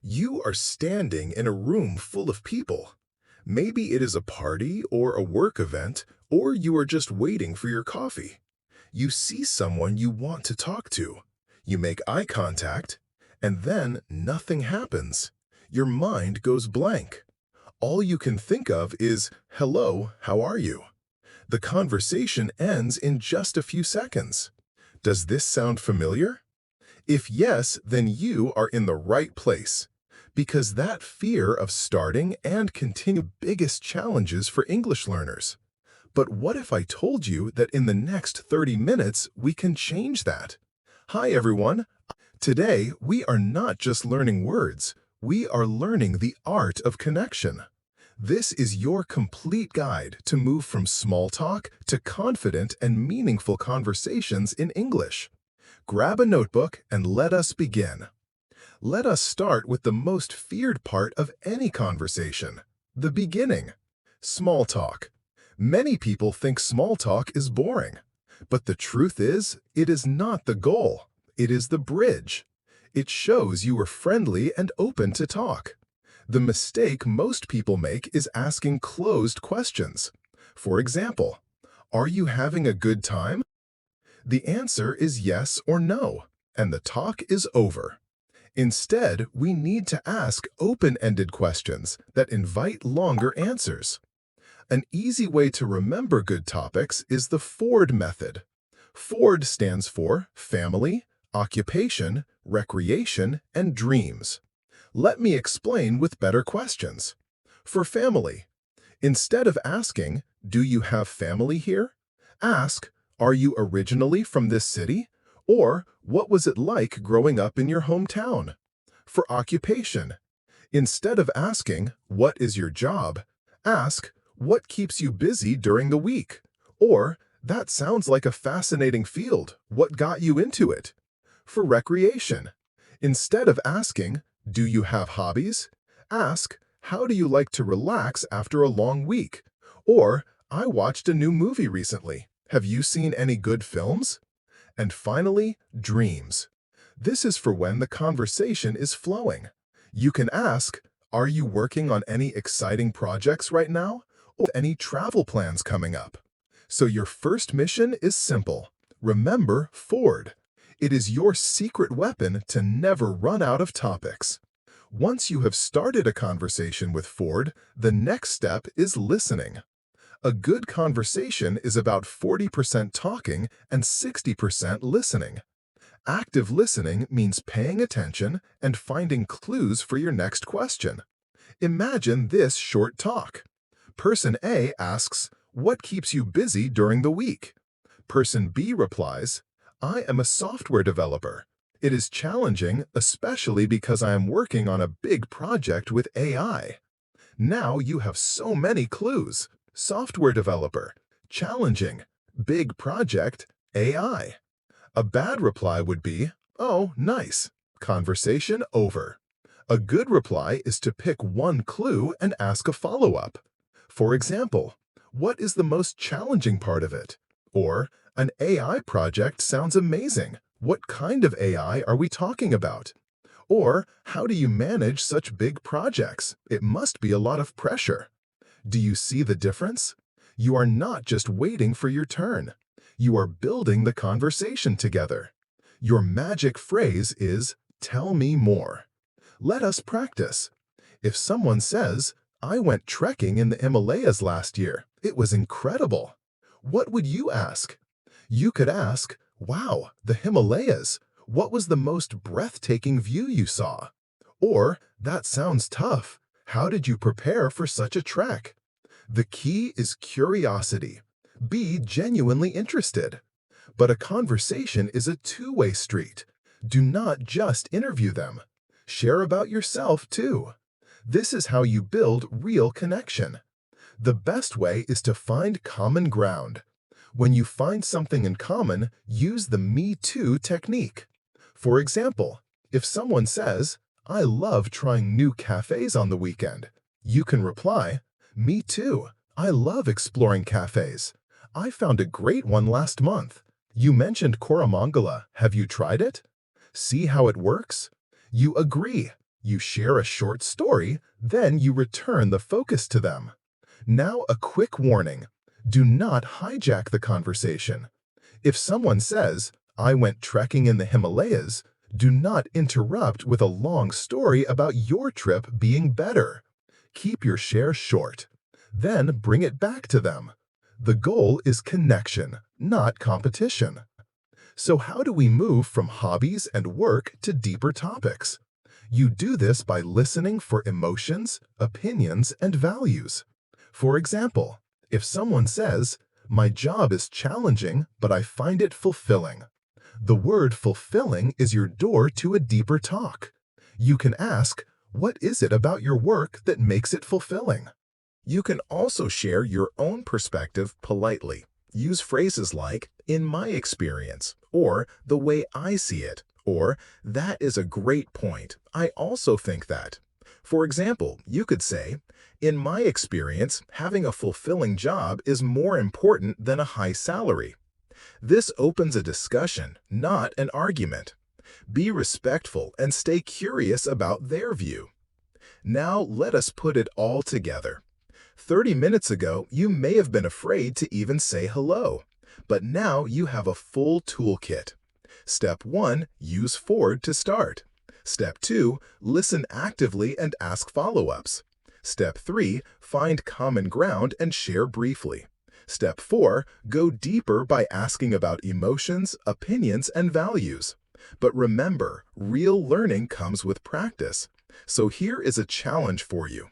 You are standing in a room full of people. Maybe it is a party or a work event, or you are just waiting for your coffee. You see someone you want to talk to. You make eye contact, and then nothing happens. Your mind goes blank. All you can think of is, "Hello, how are you?" The conversation ends in just a few seconds. Does this sound familiar? If yes, then you are in the right place, because that fear of starting and continue biggest challenges for English learners. But what if I told you that in the next 30 minutes we can change that? Hi everyone. Today we are not just learning words, we are learning the art of connection. This is your complete guide to move from small talk to confident and meaningful conversations in English. Grab a notebook and let us begin. Let us start with the most feared part of any conversation, the beginning. Small talk. Many people think small talk is boring, but the truth is, it is not the goal. It is the bridge. It shows you are friendly and open to talk. The mistake most people make is asking closed questions. For example, are you having a good time? The answer is yes or no, and the talk is over. Instead, we need to ask open-ended questions that invite longer answers. An easy way to remember good topics is the Ford method. Ford stands for family, occupation, recreation, and dreams. Let me explain with better questions. For family, instead of asking, "Do you have family here?" ask, "Are you originally from this city?" Or, "What was it like growing up in your hometown?" For occupation, instead of asking, "What is your job?" ask, "What keeps you busy during the week?" Or, "That sounds like a fascinating field. What got you into it?" For recreation, instead of asking, "Do you have hobbies?" ask, "How do you like to relax after a long week?" Or, "I watched a new movie recently. Have you seen any good films?" And finally, dreams. This is for when the conversation is flowing. You can ask, "Are you working on any exciting projects right now? Or any travel plans coming up?" So your first mission is simple. Remember Ford. It is your secret weapon to never run out of topics. Once you have started a conversation with Ford, the next step is listening. A good conversation is about 40% talking and 60% listening. Active listening means paying attention and finding clues for your next question. Imagine this short talk. Person A asks, "What keeps you busy during the week?" Person B replies, "I am a software developer. It is challenging, especially because I am working on a big project with AI." Now you have so many clues. Software developer, challenging, big project, AI. A bad reply would be, "Oh, nice. Conversation over." A good reply is to pick one clue and ask a follow-up. For example, "What is the most challenging part of it?" Or, "An AI project sounds amazing. What kind of AI are we talking about?" Or, "How do you manage such big projects? It must be a lot of pressure." Do you see the difference? You are not just waiting for your turn. You are building the conversation together. Your magic phrase is, "Tell me more." Let us practice. If someone says, "I went trekking in the Himalayas last year. It was incredible." What would you ask? You could ask, "Wow, the Himalayas. What was the most breathtaking view you saw?" Or, "That sounds tough. How did you prepare for such a trek?" The key is curiosity. Be genuinely interested. But a conversation is a two-way street. Do not just interview them. Share about yourself too. This is how you build real connection. The best way is to find common ground. When you find something in common, use the "me too" technique. For example, if someone says, "I love trying new cafes on the weekend," you can reply, "Me too. I love exploring cafes. I found a great one last month. You mentioned Koramangala. Have you tried it?" See how it works? You agree. You share a short story, then you return the focus to them. Now, a quick warning. Do not hijack the conversation. If someone says, "I went trekking in the Himalayas," do not interrupt with a long story about your trip being better. Keep your share short. Then bring it back to them. The goal is connection, not competition. So how do we move from hobbies and work to deeper topics? You do this by listening for emotions, opinions, and values. For example, if someone says, "My job is challenging, but I find it fulfilling," the word fulfilling is your door to a deeper talk. You can ask, "What is it about your work that makes it fulfilling?" You can also share your own perspective politely. Use phrases like, "in my experience," or "the way I see it," or "that is a great point. I also think that." For example, you could say, "In my experience, having a fulfilling job is more important than a high salary." This opens a discussion, not an argument. Be respectful and stay curious about their view. Now let us put it all together. 30 minutes ago, you may have been afraid to even say hello, but now you have a full toolkit. Step 1, use Ford to start. Step 2, listen actively and ask follow-ups. Step 3, find common ground and share briefly. Step 4, go deeper by asking about emotions, opinions, and values. But remember, real learning comes with practice. So here is a challenge for you.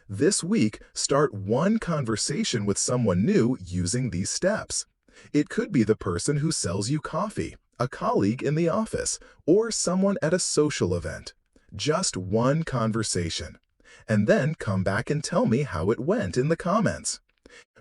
This week, start one conversation with someone new using these steps. It could be the person who sells you coffee, a colleague in the office, or someone at a social event. Just one conversation. And then come back and tell me how it went in the comments.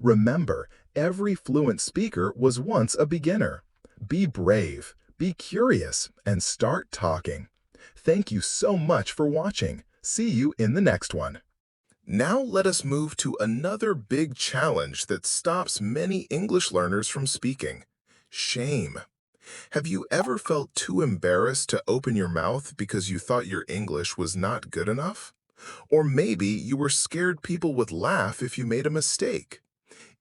Remember, every fluent speaker was once a beginner. Be brave, be curious, and start talking. Thank you so much for watching. See you in the next one. Now let us move to another big challenge that stops many English learners from speaking: shame. Have you ever felt too embarrassed to open your mouth because you thought your English was not good enough? Or maybe you were scared people would laugh if you made a mistake.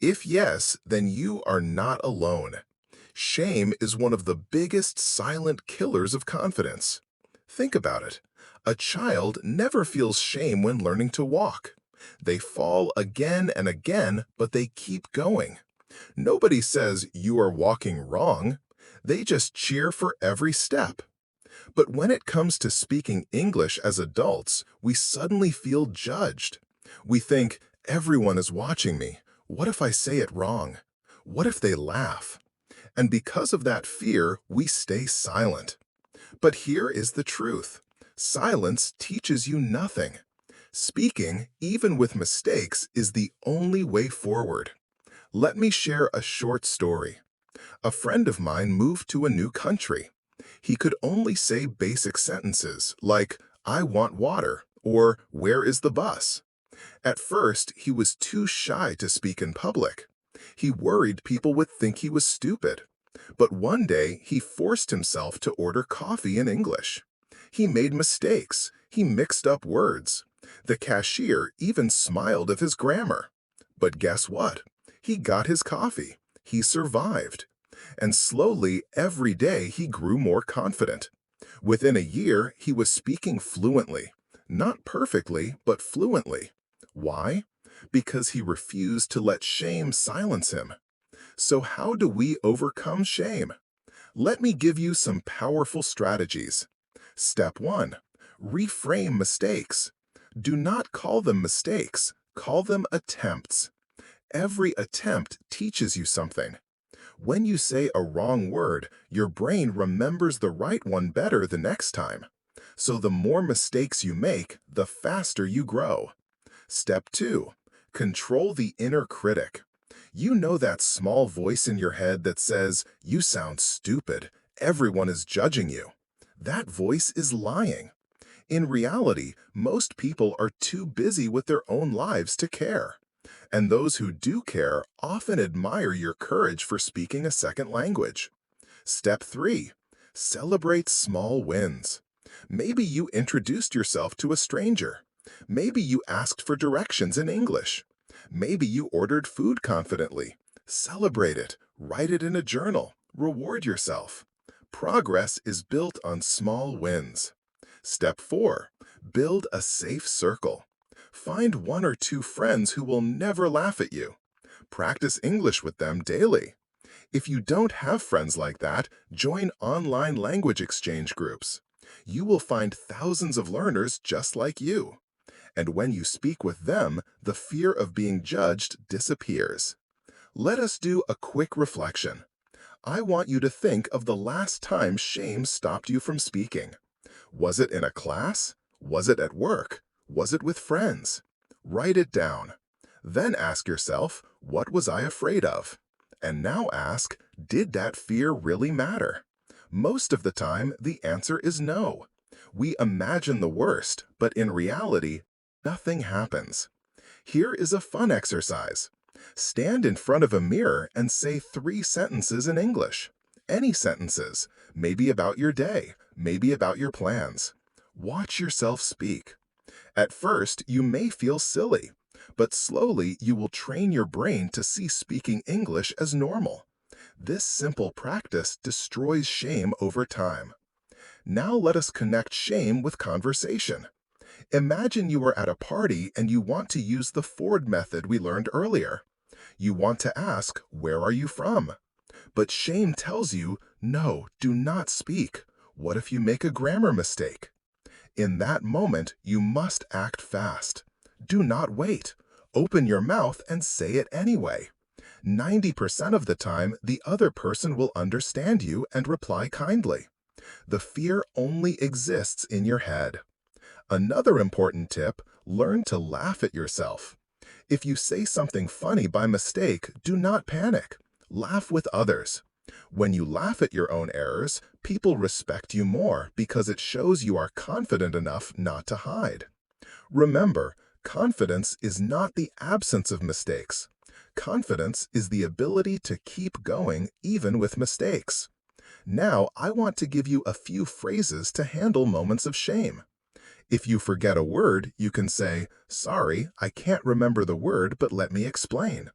If yes, then you are not alone. Shame is one of the biggest silent killers of confidence. Think about it. A child never feels shame when learning to walk. They fall again and again, but they keep going. Nobody says you are walking wrong. They just cheer for every step. But when it comes to speaking English as adults, we suddenly feel judged. We think, everyone is watching me. What if I say it wrong? What if they laugh? And because of that fear, we stay silent. But here is the truth. Silence teaches you nothing. Speaking, even with mistakes, is the only way forward. Let me share a short story. A friend of mine moved to a new country. He could only say basic sentences like, "I want water," or "Where is the bus?" At first, he was too shy to speak in public. He worried people would think he was stupid. But one day, he forced himself to order coffee in English. He made mistakes. He mixed up words. The cashier even smiled at his grammar. But guess what? He got his coffee. He survived. And slowly, every day, he grew more confident. Within a year, he was speaking fluently. Not perfectly, but fluently. Why? Because he refused to let shame silence him. So how do we overcome shame? Let me give you some powerful strategies. Step 1. Reframe mistakes. Do not call them mistakes. Call them attempts. Every attempt teaches you something. When you say a wrong word, your brain remembers the right one better the next time. So the more mistakes you make, the faster you grow. Step 2. Control the inner critic. You know that small voice in your head that says, "You sound stupid. Everyone is judging you." That voice is lying. In reality, most people are too busy with their own lives to care. And those who do care often admire your courage for speaking a second language. Step 3. Celebrate small wins. Maybe you introduced yourself to a stranger. Maybe you asked for directions in English. Maybe you ordered food confidently. Celebrate it. Write it in a journal. Reward yourself. Progress is built on small wins. Step 4. Build a safe circle. Find 1 or 2 friends who will never laugh at you. Practice English with them daily. If you don't have friends like that, join online language exchange groups. You will find thousands of learners just like you. And when you speak with them, the fear of being judged disappears. Let us do a quick reflection. I want you to think of the last time shame stopped you from speaking. Was it in a class? Was it at work? Was it with friends? Write it down. Then ask yourself, what was I afraid of? And now ask, did that fear really matter? Most of the time, the answer is no. We imagine the worst, but in reality, nothing happens. Here is a fun exercise. Stand in front of a mirror and say 3 sentences in English. Any sentences, maybe about your day, maybe about your plans. Watch yourself speak. At first, you may feel silly, but slowly you will train your brain to see speaking English as normal. This simple practice destroys shame over time. Now let us connect shame with conversation. Imagine you are at a party and you want to use the Ford method we learned earlier. You want to ask, where are you from? But shame tells you, no, do not speak. What if you make a grammar mistake? In that moment, you must act fast. Do not wait. Open your mouth and say it anyway. 90% of the time, the other person will understand you and reply kindly. The fear only exists in your head. Another important tip, learn to laugh at yourself. If you say something funny by mistake, do not panic. Laugh with others. When you laugh at your own errors, people respect you more because it shows you are confident enough not to hide. Remember, confidence is not the absence of mistakes. Confidence is the ability to keep going even with mistakes. Now, I want to give you a few phrases to handle moments of shame. If you forget a word, you can say, sorry, I can't remember the word, but let me explain.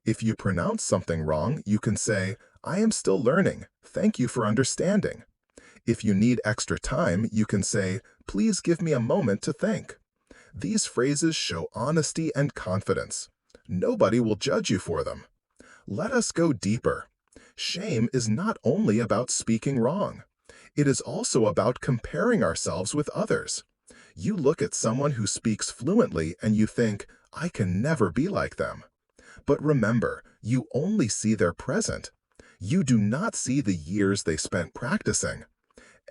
If you pronounce something wrong, you can say, I am still learning. Thank you for understanding. If you need extra time, you can say, please give me a moment to think. These phrases show honesty and confidence. Nobody will judge you for them. Let us go deeper. Shame is not only about speaking wrong. It is also about comparing ourselves with others. You look at someone who speaks fluently and you think, I can never be like them. But remember, you only see their present. You do not see the years they spent practicing.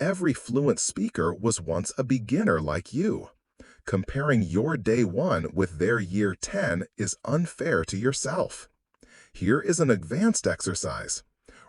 Every fluent speaker was once a beginner like you. Comparing your day 1 with their year 10 is unfair to yourself. Here is an advanced exercise.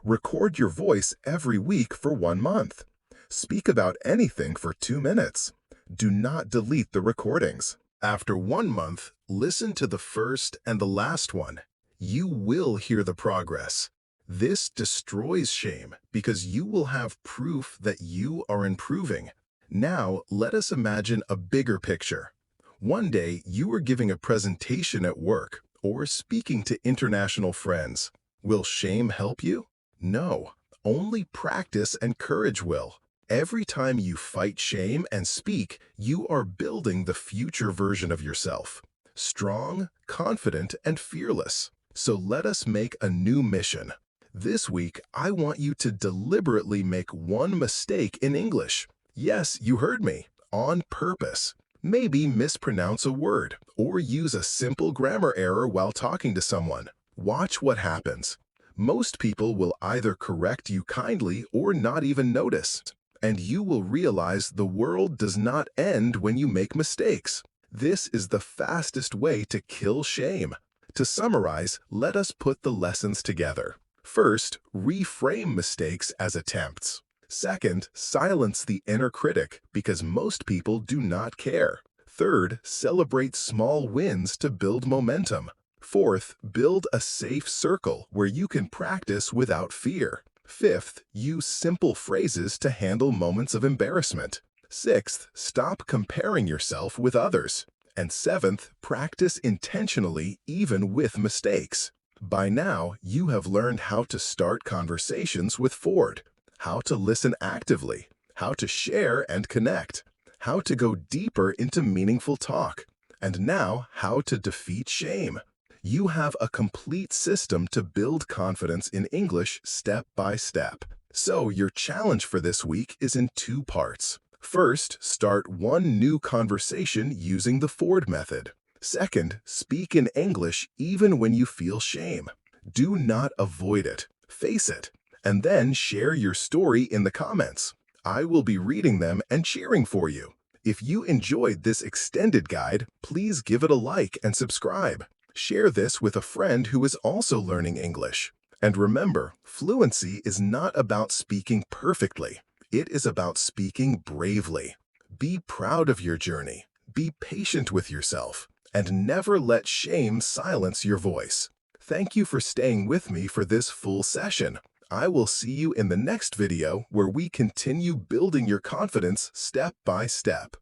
Record your voice every week for 1 month. Speak about anything for 2 minutes. Do not delete the recordings. After 1 month, listen to the first and the last one. You will hear the progress. This destroys shame because you will have proof that you are improving. Now, let us imagine a bigger picture. One day, you are giving a presentation at work or speaking to international friends. Will shame help you? No, only practice and courage will. Every time you fight shame and speak, you are building the future version of yourself. Strong, confident, and fearless. So let us make a new mission. This week, I want you to deliberately make 1 mistake in English. Yes, you heard me. On purpose. Maybe mispronounce a word or use a simple grammar error while talking to someone. Watch what happens. Most people will either correct you kindly or not even notice. And you will realize the world does not end when you make mistakes. This is the fastest way to kill shame. To summarize, let us put the lessons together. First, reframe mistakes as attempts. Second, silence the inner critic because most people do not care. Third, celebrate small wins to build momentum. Fourth, build a safe circle where you can practice without fear. Fifth, use simple phrases to handle moments of embarrassment. Sixth, stop comparing yourself with others. And seventh, practice intentionally even with mistakes. By now, you have learned how to start conversations with Ford, how to listen actively, how to share and connect, how to go deeper into meaningful talk, and now how to defeat shame. You have a complete system to build confidence in English step by step. So your challenge for this week is in 2 parts. First, start one new conversation using the Ford method. Second, speak in English even when you feel shame. Do not avoid it. Face it. And then share your story in the comments. I will be reading them and cheering for you. If you enjoyed this extended guide, please give it a like and subscribe. Share this with a friend who is also learning English. And remember, fluency is not about speaking perfectly. It is about speaking bravely. Be proud of your journey. Be patient with yourself. And never let shame silence your voice. Thank you for staying with me for this full session. I will see you in the next video where we continue building your confidence step by step.